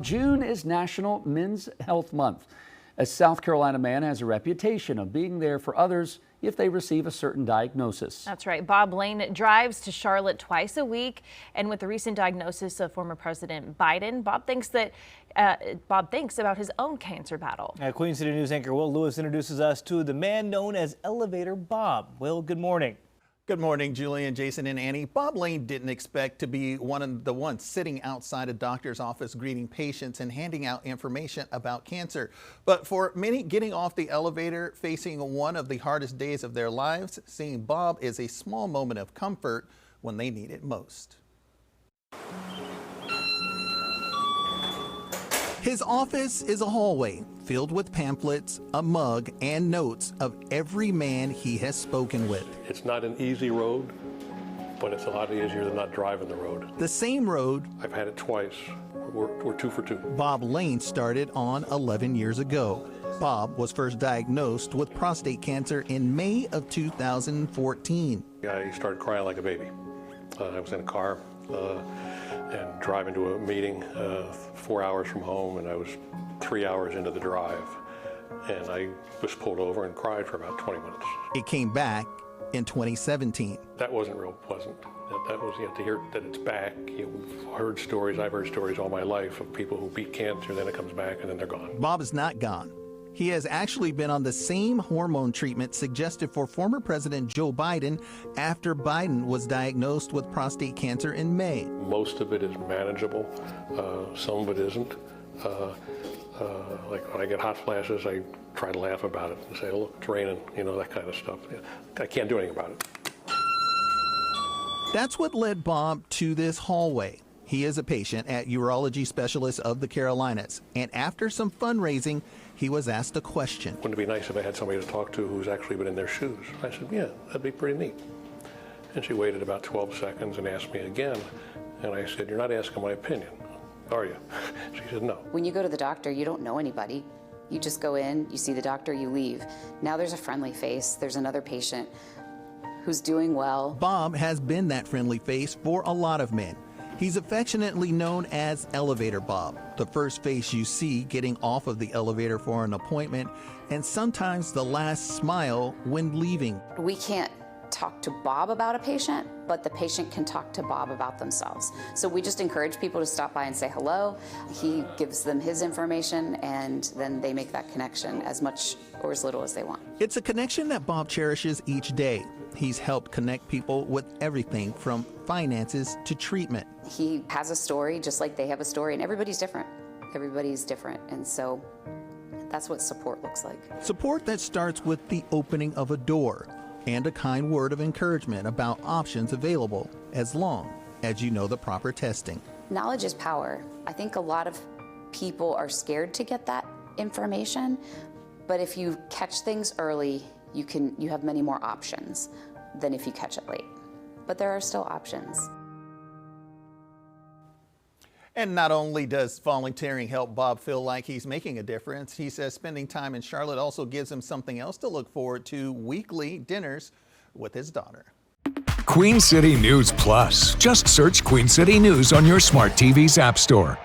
June is National Men's Health Month. A South Carolina man has a reputation of being there for others if they receive a certain diagnosis. That's right. Bob Lane drives to Charlotte twice a week. And with the recent diagnosis of former President Biden, Bob thinks about his own cancer battle. Queen City News anchor Will Lewis introduces us to the man known as Elevator Bob. Will, good morning. Good morning, Julian, Jason, and Annie. Bob Lane didn't expect to be one of the ones sitting outside a doctor's office greeting patients and handing out information about cancer. But for many, getting off the elevator, facing one of the hardest days of their lives, seeing Bob is a small moment of comfort when they need it most. His office is a hallway filled with pamphlets, a mug, and notes of every man he has spoken with. It's not an easy road, but it's a lot easier than not driving the road. The same road. I've had it twice. We're 2 for 2. Bob Lane started on 11 years ago. Bob was first diagnosed with prostate cancer in May of 2014. I started crying like a baby. I was in a car and driving to a meeting 4 hours from home, and I was 3 hours into the drive, and I was pulled over and cried for about 20 minutes. It came back in 2017. That wasn't real pleasant. That was, to hear that it's back. I've heard stories all my life of people who beat cancer, then it comes back and then they're gone. Bob is not gone. He has actually been on the same hormone treatment suggested for former President Joe Biden after Biden was diagnosed with prostate cancer in May. Most of it is manageable. Some of it isn't. Like when I get hot flashes, I try to laugh about it and say, look, it's raining, that kind of stuff. I can't do anything about it. That's what led Bob to this hallway. He is a patient at Urology Specialists of the Carolinas, and after some fundraising, he was asked a question. Wouldn't it be nice if I had somebody to talk to who's actually been in their shoes? I said, yeah, that'd be pretty neat. And she waited about 12 seconds and asked me again, and I said, you're not asking my opinion, are you? She said, no. When you go to the doctor, you don't know anybody. You just go in, you see the doctor, you leave. Now there's a friendly face, there's another patient who's doing well. Bob has been that friendly face for a lot of men. He's affectionately known as Elevator Bob, the first face you see getting off of the elevator for an appointment, and sometimes the last smile when leaving. We can't talk to Bob about a patient, but the patient can talk to Bob about themselves. So we just encourage people to stop by and say hello. He gives them his information, and then they make that connection as much or as little as they want. It's a connection that Bob cherishes each day. He's helped connect people with everything from finances to treatment. He has a story just like they have a story, and everybody's different. Everybody's different, and so that's what support looks like. Support that starts with the opening of a door and a kind word of encouragement about options available, as long as you know the proper testing. Knowledge is power. I think a lot of people are scared to get that information, but if you catch things early, you have many more options than if you catch it late. But there are still options. And not only does volunteering help Bob feel like he's making a difference, he says spending time in Charlotte also gives him something else to look forward to: weekly dinners with his daughter. Queen City News Plus. Just search Queen City News on your smart TV's app store.